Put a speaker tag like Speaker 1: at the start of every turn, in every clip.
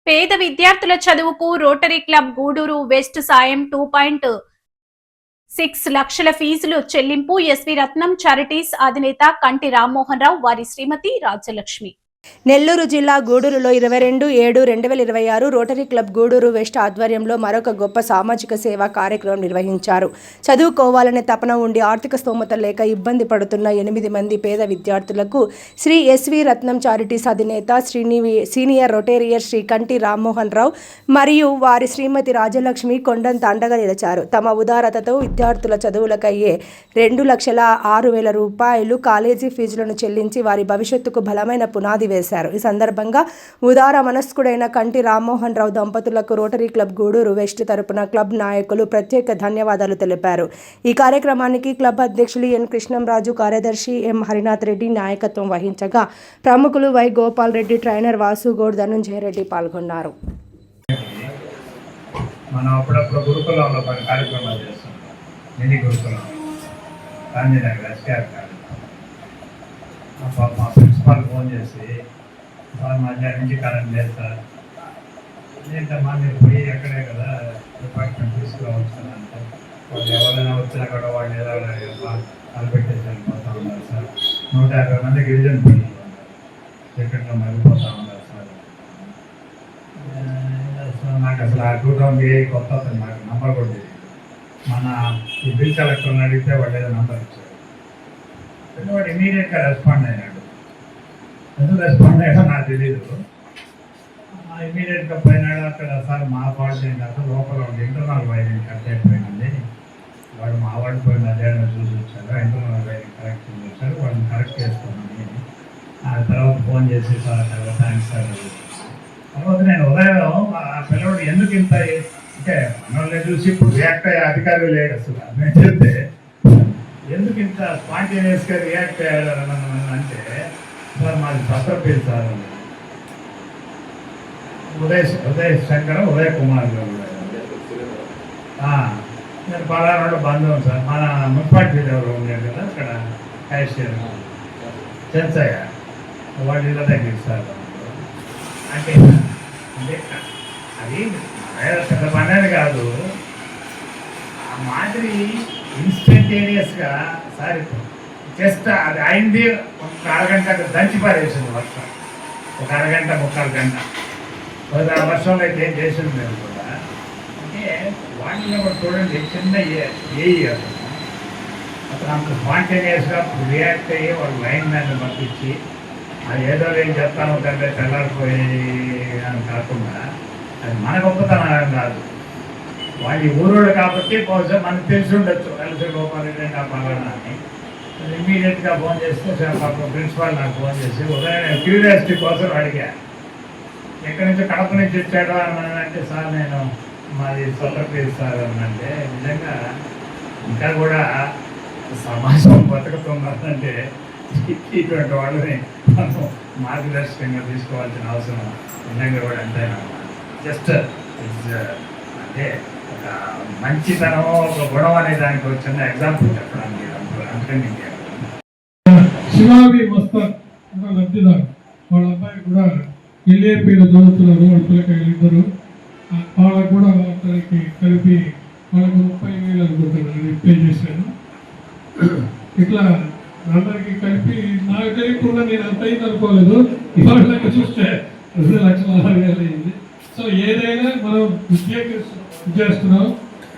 Speaker 1: పేద విద్యార్థుల చదువుకు రోటరీ క్లబ్ గూడూరు వెస్ట్ సాయం 2.6 లక్షల ఫీజులు చెల్లింపు. ఎస్వి రత్నం చారిటీస్ అధినేత కంటి రామ్మోహన్ రావు వారి శ్రీమతి రాజ్యలక్ష్మి.
Speaker 2: నెల్లూరు జిల్లా గూడూరులో 22/7/2026 రోటరీ క్లబ్ గూడూరు వెస్ట్ ఆధ్వర్యంలో మరొక గొప్ప సామాజిక సేవా కార్యక్రమం నిర్వహించారు. చదువుకోవాలనే తపన ఉండి ఆర్థిక స్తోమత లేక ఇబ్బంది పడుతున్న 8 మంది పేద విద్యార్థులకు శ్రీ ఎస్వి రత్నం చారిటీస్ అధినేత సీనియర్ రొటేరియర్ శ్రీ కంటి రామ్మోహన్ రావు మరియు వారి శ్రీమతి రాజ్యలక్ష్మి కొండంత అండగా నిలిచారు. తమ ఉదారతతో విద్యార్థుల చదువులకయ్యే 2,06,000 రూపాయలు కాలేజీ ఫీజులను చెల్లించి వారి భవిష్యత్తుకు బలమైన పునాది వేశారు. ఈ సందర్భంగా ఉదార మనస్కుడైన కంటి రామ్మోహన్ రావు దంపతులకు రోటరీ క్లబ్ గూడూరు వెస్ట్ తరపున క్లబ్ నాయకులు ప్రత్యేక ధన్యవాదాలు తెలిపారు. ఈ కార్యక్రమానికి క్లబ్ అధ్యక్షులు ఎన్ కృష్ణంరాజు, కార్యదర్శి ఎం హరినాథ్ రెడ్డి నాయకత్వం వహించగా ప్రముఖులు వై గోపాల్ రెడ్డి, ట్రైనర్ వాసుగౌడ్, ధనుంజయ రెడ్డి పాల్గొన్నారు.
Speaker 3: మనం అప్పుడప్పుడు గురుకులంలో కొన్ని కార్యక్రమాలు చేస్తాం. మినీ గురుకులం గాంధీనగర్ ఎస్కేఆర్ గారు మా ప్రిన్సిపాల్ ఫోన్ చేసి, సార్ మధ్యాహ్నం నుంచి కరెంట్ లేదు సార్, ఏంటమ్మా మీరు పోయి ఎక్కడే కదా డిపార్ట్మెంట్ తీసుకురావచ్చునంటే, వాళ్ళు ఎవరైనా వచ్చినా కూడా వాళ్ళు ఏదో కనిపెట్టేసి వెళ్ళిపోతూ ఉన్నారు సార్. 150 మంది గిరిజన పిల్లలు ఉన్నారు, చీకట్లో మరిగిపోతూ ఉన్నారు సార్. నాకు అసలు ఆ టూటౌన్కి కొత్త అతను నాకు నంబర్ కూడా తెలియదు. మన ఈ బిల్ కలెక్టర్ని అడిగితే వాళ్ళు ఏదో నంబర్ ఇచ్చారు. వాడు ఇమీడియట్గా రెస్పాండ్ అయినాడు. ఎందుకు రెస్పాండ్ అయ్యాడో నాకు తెలీదు. ఇమీడియట్గా పోయినాడు. అక్కడ సార్ మా ఫాల్ట్ ఏం కాదు, లోపల ఇంటర్నల్ వైరింగ్ కట్ అయిపోయింది, వాడు మా వాడు పోయి మధ్యాహ్నం చూసి వచ్చారు, ఇంటర్నల్ వైరింగ్ కరెక్ట్ చేసి వచ్చారు, వాళ్ళని కరెక్ట్ చేసుకున్నాను. ఆ తర్వాత ఫోన్ చేసి సార్ థ్యాంక్స్ సార్. తర్వాత నేను ఉదయం ఆ పిల్లవాడు ఎందుకు ఇంత అంటే మనల్ని చూసి ఇప్పుడు రియాక్ట్ అయ్యే అధికారి లేడు అసలు. నేను చెప్తే ఎందుకు ఇంత స్పాంటేనియస్గా రియాక్ట్ అయ్యాడని అంటే, సార్ మాది సత్రపేరు సార్, ఉదయ శంకర్ ఉదయ కుమార్ గారు, నేను పలానాడు బంధువు సార్, మన మున్సిపాలిటీ ఎవరు ఉండేది కదా అక్కడ క్యాషియర్ చెంచయ్య, వాళ్ళు ఇళ్ళ దగ్గర సార్ అంటే అంటే అది పెద్ద పని అని కాదు. ఆ మాదిరి ఇన్స్టంటేనియస్గా సార్ జస్ట్ అది అయింది. ఒక అరగంట దంచి పారేసింది వర్షం, ఒక అరగంట 3/4 గంట. ఆ వర్షంలో అయితే ఏం చేసింది మేము కూడా. అంటే వాటిలో కూడా చూడండి, చిన్న ఏఈ అతను అంత స్పాంటేనియస్గా రియాక్ట్ అయ్యి వాళ్ళు లైన్ మ్యాన్ పంపించి, అది ఏదో ఏం చెప్తాను కంటే తెల్లారిపోయి అని కాకుండా, అది మన గొప్పతనం కాదు. వాళ్ళు ఊరోళ్ళు కాబట్టి బహుశా మనకు తెలిసి ఉండొచ్చు, కలిసి గోపాల్ రెడ్డి ఆ పలానా అని. ఇమీడియట్గా ఫోన్ చేస్తే పాపం ప్రిన్సిపాల్ నాకు ఫోన్ చేసి ఉదయం క్యూరియాసిటీ కోసం అడిగా, ఎక్కడి నుంచి కడప నుంచి వచ్చాడో అన్నానంటే, సార్ నేను మాది సొంతపేరు సార్ అనంటే, నిజంగా ఇంకా కూడా సమాజం బతుకుతున్నదంటే ఇటువంటి వాళ్ళని మనం మార్గదర్శకంగా తీసుకోవాల్సిన అవసరం నిజంగా కూడా ఎంతైనా. జస్ట్ అంటే ఒక మంచితనం, ఒక గుణం అనే దానికి వచ్చిన ఎగ్జాంపుల్ చెప్పడానికి అందుకని
Speaker 4: శివాబి మస్తాన్ లబ్ధిదారు, వాళ్ళ అబ్బాయి కూడా ఎల్ఏపీలో చదువుతున్నారు. వాళ్ళ పిల్లకాయలు ఇద్దరు, వాళ్ళకు కూడా వాళ్ళకి కలిపి వాళ్ళకు 30,000 అనుకుంటున్నాను పే చేశాను. ఇట్లా అందరికీ కలిపి నాకు తెలియకుండా నేను అంత అయింది అనుకోలేదు. ఇవాళ చూస్తే 2,06,000 అయింది. సో ఏదైనా మనం చేస్తున్నాం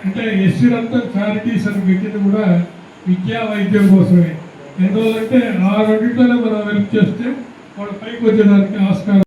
Speaker 4: అంటే ఎస్వి రత్నం చారిటీస్ అని పెట్టింది కూడా విద్యా వైద్యం కోసమే. ఎందువల్లంటే ఆ రెండింటిలోనే మనం వెలుపు చేస్తే వాళ్ళ పైకి వచ్చేదానికి ఆస్కారం.